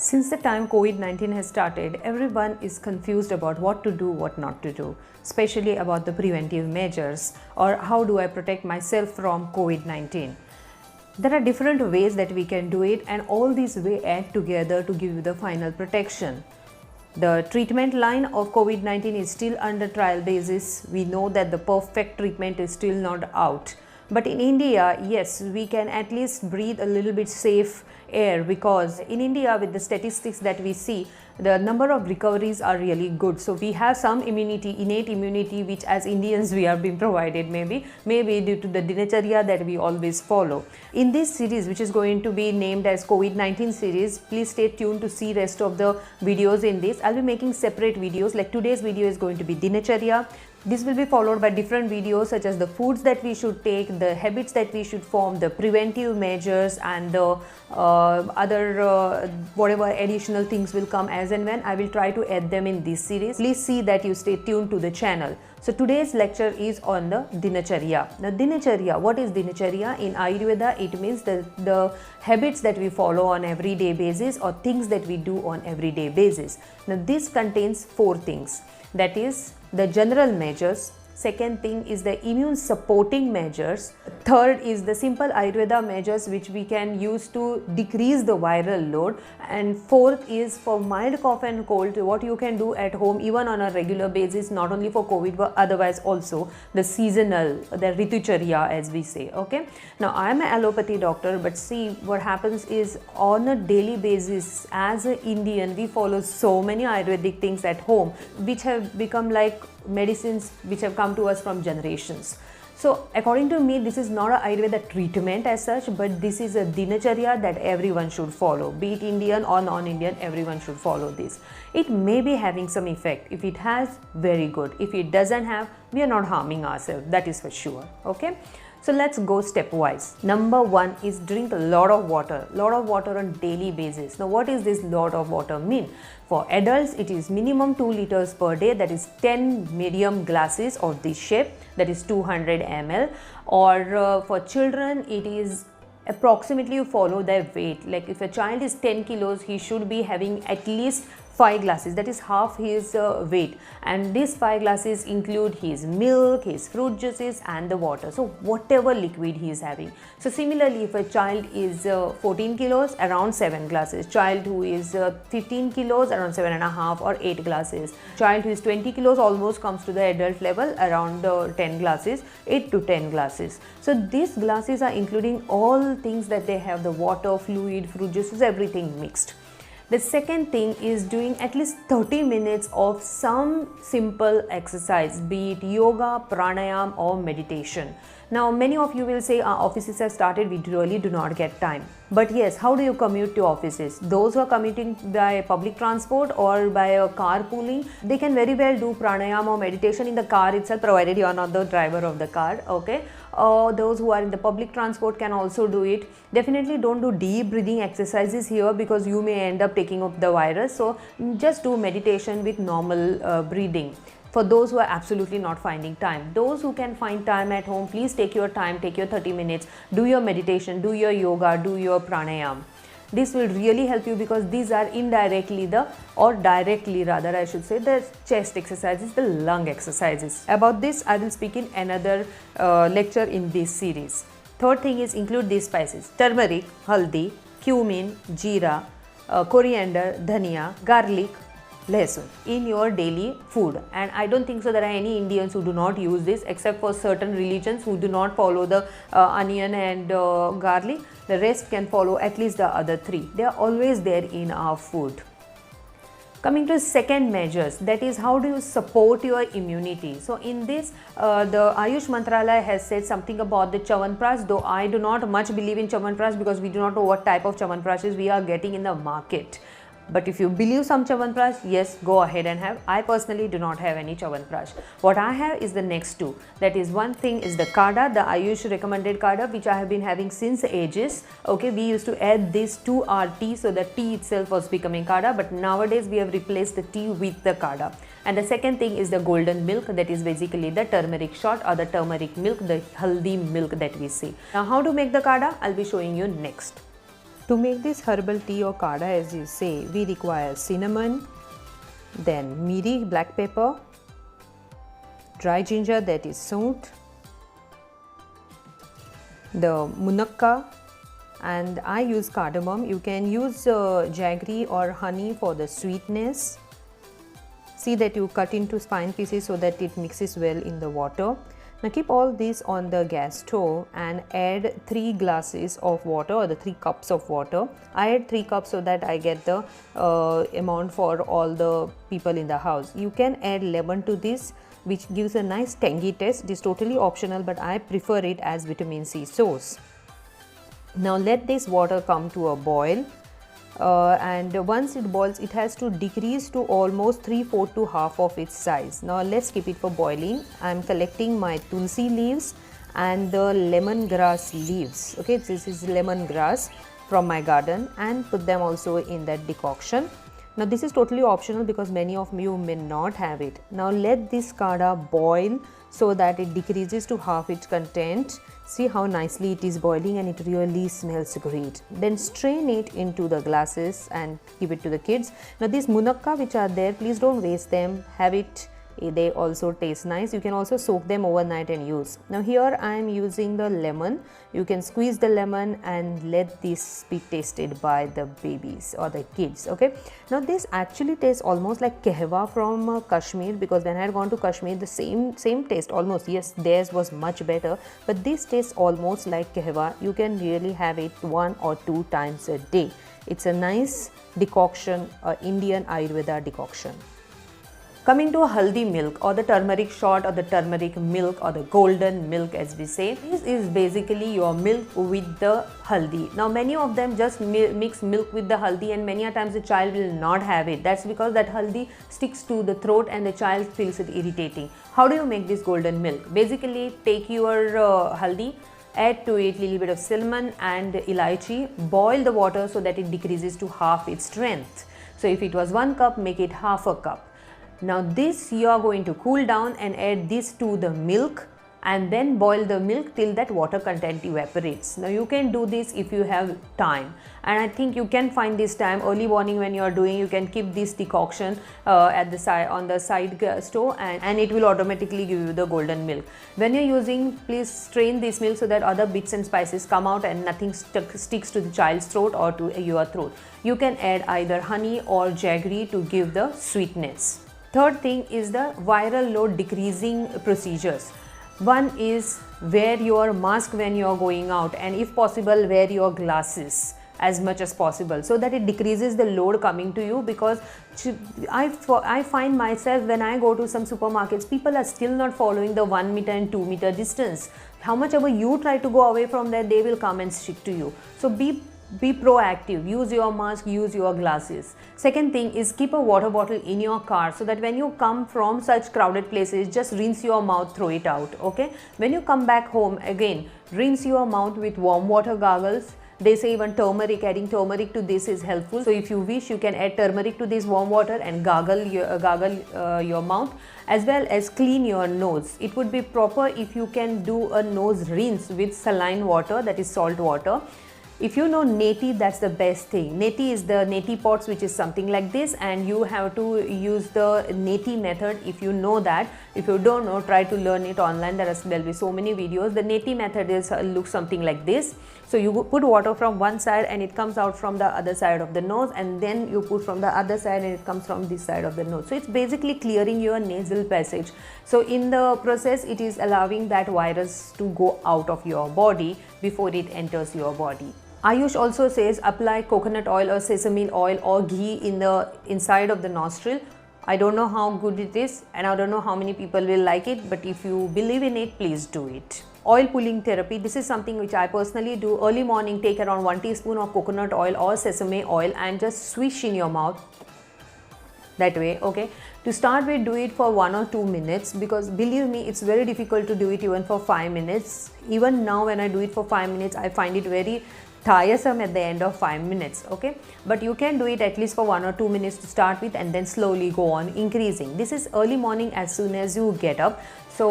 Since the time COVID-19 has started, everyone is confused about what to do, what not to do, especially about the preventive measures or how do I protect myself from COVID-19. There are different ways that we can do it, and all these ways add together to give you the final protection. The treatment line of COVID-19 is still under trial basis. We know that the perfect treatment is still not out. But in India, yes, we can at least breathe a little bit safe air, because in India, with the statistics that we see, the number of recoveries are really good. So we have some immunity, innate immunity, which as Indians we are being provided, maybe due to the dinacharya that we always follow. In this series, which is going to be named as COVID-19 series, please stay tuned to see rest of the videos in this. I'll be making separate videos, like today's video is going to be dinacharya. This will be followed by different videos such as the foods that we should take, the habits that we should form, the preventive measures, and the other whatever additional things will come as and when. I will try to add them in this series. Please see that you stay tuned to the channel. So today's lecture is on the dinacharya. Now dinacharya, what is dinacharya? In Ayurveda, it means the habits that we follow on everyday basis or things that we do on everyday basis. Now this contains 4 things. That is the general measures. Second thing is the immune supporting measures. Third is the simple Ayurveda measures which we can use to decrease the viral load. And fourth is for mild cough and cold, what you can do at home even on a regular basis, not only for COVID but otherwise also the seasonal, the ritucharya as we say. Okay. Now I am an allopathy doctor, but see what happens is on a daily basis as an Indian we follow so many Ayurvedic things at home which have become like medicines which have come to us from generations. So according to me, this is not an Ayurveda treatment as such, but this is a dinacharya that everyone should follow. Be it Indian or non-Indian, everyone should follow this. It may be having some effect. If it has, very good. If it doesn't have, we are not harming ourselves. That is for sure. Okay. So let's go stepwise. Number 1 is drink a lot of water. Lot of water on daily basis. Now what is this lot of water mean? For adults, it is minimum 2 liters per day, that is 10 medium glasses of this shape, that is 200 ml. Or for children, it is approximately, you follow their weight. Like if a child is 10 kilos, he should be having at least 5 glasses, that is half his weight, and these 5 glasses include his milk, his fruit juices and the water, so whatever liquid he is having. So similarly, if a child is 14 kilos, around 7 glasses, child who is 15 kilos, around 7.5 or 8 glasses, child who is 20 kilos almost comes to the adult level, around 10 glasses, 8 to 10 glasses. So these glasses are including all things that they have, the water, fluid, fruit juices, everything mixed. The second thing is doing at least 30 minutes of some simple exercise, be it yoga, pranayam or meditation. Now many of you will say our offices have started, we really do not get time. But yes, how do you commute to offices? Those who are commuting by public transport or by a carpooling, they can very well do pranayam or meditation in the car itself, provided you are not the driver of the car. Okay. Those who are in the public transport can also do it. Definitely don't do deep breathing exercises here because you may end up taking up the virus. So just do meditation with normal breathing. For those who are absolutely not finding time, those who can find time at home, please take your time, take your 30 minutes, do your meditation, do your yoga, do your pranayam. This will really help you because these are indirectly directly rather I should say, the chest exercises, the lung exercises. About this I will speak in another lecture in this series. Third thing is include these spices: turmeric, haldi, cumin, jeera, coriander, dhania, garlic, lesun in your daily food. And I don't think so there are any Indians who do not use this, except for certain religions who do not follow the onion and garlic. The rest can follow at least the other 3. They are always there in our food. Coming to second measures, that is how do you support your immunity. So in this the Ayush Mantralaya has said something about the Chyawanprash, though I do not much believe in Chyawanprash because we do not know what type of Chyawanprashes we are getting in the market. But if you believe some Chyawanprash, yes, go ahead and have. I personally do not have any Chyawanprash. What I have is the next 2. That is, one thing is the Kada, the Ayush recommended Kada, which I have been having since ages. Okay, we used to add this to our tea, so the tea itself was becoming Kada, but nowadays we have replaced the tea with the Kada. And the second thing is the golden milk, that is basically the turmeric shot or the turmeric milk, the haldi milk that we see. Now how to make the Kada, I'll be showing you next. To make this herbal tea or kadha, as you say, we require cinnamon, then miri, black pepper, dry ginger, that is soot, the munakka, and I use cardamom. You can use jaggery or honey for the sweetness. See that you cut into fine pieces so that it mixes well in the water. Now keep all this on the gas stove and add 3 glasses of water, or the 3 cups of water. I add 3 cups so that I get the amount for all the people in the house. You can add lemon to this, which gives a nice tangy taste. It is totally optional, but I prefer it as vitamin C source. Now let this water come to a boil. And once it boils, it has to decrease to almost 3/4 to half of its size. Now let's keep it for boiling. I am collecting my tulsi leaves and the lemongrass leaves. Okay, this is lemongrass from my garden, and put them also in that decoction. Now this is totally optional because many of you may not have it. Now let this kadha boil so that it decreases to half its content. See how nicely it is boiling, and it really smells great. Then strain it into the glasses and give it to the kids. Now these munakka which are there, please don't waste them. Have it. They also taste nice. You can also soak them overnight and use. Now here I am using the lemon. You can squeeze the lemon and let this be tasted by the babies or the kids. Okay. Now this actually tastes almost like kahwa from Kashmir, because when I had gone to Kashmir, the same taste almost. Yes, theirs was much better, but this tastes almost like kahwa. You can really have it 1 or 2 times a day. It's a nice decoction, Indian Ayurveda decoction. Coming to haldi milk, or the turmeric shot, or the turmeric milk, or the golden milk as we say. This is basically your milk with the haldi. Now many of them just mix milk with the haldi, and many a times the child will not have it. That's because that haldi sticks to the throat and the child feels it irritating. How do you make this golden milk? Basically take your haldi, add to it little bit of cinnamon and elaichi, boil the water so that it decreases to half its strength. So if it was 1 cup, make it half a cup. Now this you are going to cool down and add this to the milk, and then boil the milk till that water content evaporates. Now you can do this if you have time, and I think you can find this time early morning when you are doing. You can keep this decoction at the side on the side stove, and it will automatically give you the golden milk. When you're using, please strain this milk so that other bits and spices come out and nothing sticks to the child's throat or to your throat. You can add either honey or jaggery to give the sweetness. Third thing is the viral load decreasing procedures. One is wear your mask when you are going out, and if possible wear your glasses as much as possible so that it decreases the load coming to you, because I find myself when I go to some supermarkets, people are still not following the 1 meter and 2 meter distance. How much ever you try to go away from there, they will come and stick to you. So be proactive, use your mask, use your glasses. Second thing is keep a water bottle in your car so that when you come from such crowded places, just rinse your mouth, throw it out. Okay, when you come back home, again rinse your mouth with warm water gargles. They say even turmeric, adding turmeric to this is helpful. So if you wish, you can add turmeric to this warm water and gargle your mouth, as well as clean your nose. It would be proper if you can do a nose rinse with saline water, that is salt water. If you know neti, that's the best thing. Neti is the neti pots, which is something like this, and you have to use the neti method if you know that. If you don't know, try to learn it online. There will be so many videos. The neti method is looks something like this. So you put water from one side and it comes out from the other side of the nose, and then you put from the other side and it comes from this side of the nose. So it's basically clearing your nasal passage. So in the process, it is allowing that virus to go out of your body before it enters your body. Ayush also says apply coconut oil or sesame oil or ghee in the inside of the nostril. I don't know how good it is, and I don't know how many people will like it, but if you believe in it, please do it. Oil pulling therapy, this is something which I personally do. Early morning, take around 1 teaspoon of coconut oil or sesame oil and just swish in your mouth that way. Okay, to start with, do it for 1 or 2 minutes, because believe me, it's very difficult to do it even for 5 minutes. Even now when I do it for 5 minutes, I find it very tiresome at the end of 5 minutes. Okay, but you can do it at least for 1 or 2 minutes to start with, and then slowly go on increasing. This is early morning as soon as you get up. So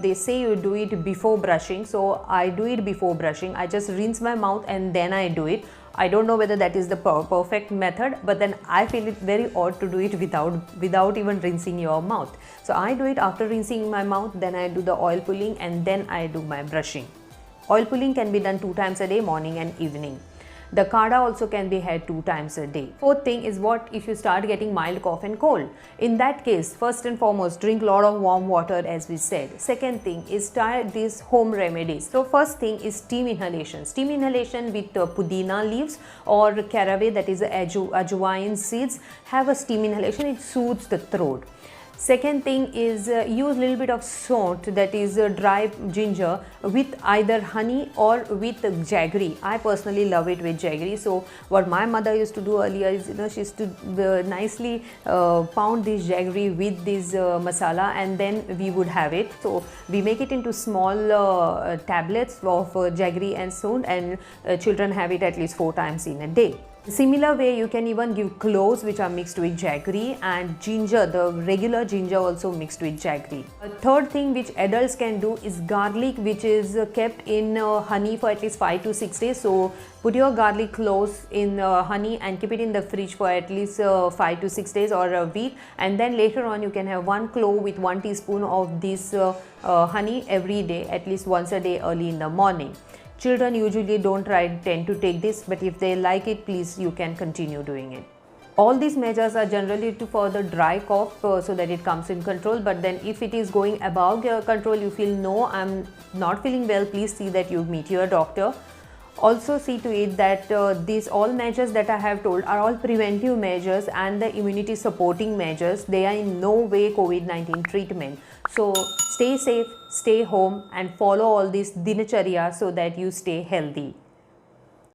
they say you do it before brushing. So I do it before brushing. I just rinse my mouth and then I do it. I don't know whether that is the perfect method, but then I feel it very odd to do it without even rinsing your mouth. So I do it after rinsing my mouth, then I do the oil pulling, and then I do my brushing. Oil pulling can be done 2 times a day, morning and evening. The Kada also can be had 2 times a day. Fourth thing is, what if you start getting mild cough and cold? In that case, first and foremost, drink lot of warm water, as we said. Second thing is, try these home remedies. So first thing is steam inhalation. Steam inhalation with pudina leaves or caraway, that is ajwain seeds, have a steam inhalation. It soothes the throat. Second thing is, use little bit of saunt, that is dry ginger, with either honey or with jaggery. I personally love it with jaggery. So what my mother used to do earlier is, she used to nicely pound this jaggery with this masala, and then we would have it. So we make it into small tablets of jaggery and saunt, and children have it at least 4 times in a day. Similar way, you can even give cloves which are mixed with jaggery, and ginger, the regular ginger also mixed with jaggery. A third thing which adults can do is garlic, which is kept in honey for at least 5 to 6 days. So put your garlic cloves in honey and keep it in the fridge for at least 5 to 6 days or a week, and then later on you can have 1 clove with 1 teaspoon of this honey every day, at least once a day early in the morning. Children usually don't tend to take this, but if they like it, please, you can continue doing it. All these measures are generally for the dry cough, so that it comes in control. But then if it is going above your control, you feel, no, I'm not feeling well, please see that you meet your doctor. Also see to it that these all measures that I have told are all preventive measures and the immunity supporting measures. They are in no way COVID-19 treatment. So stay safe, stay home, and follow all these dinacharya so that you stay healthy.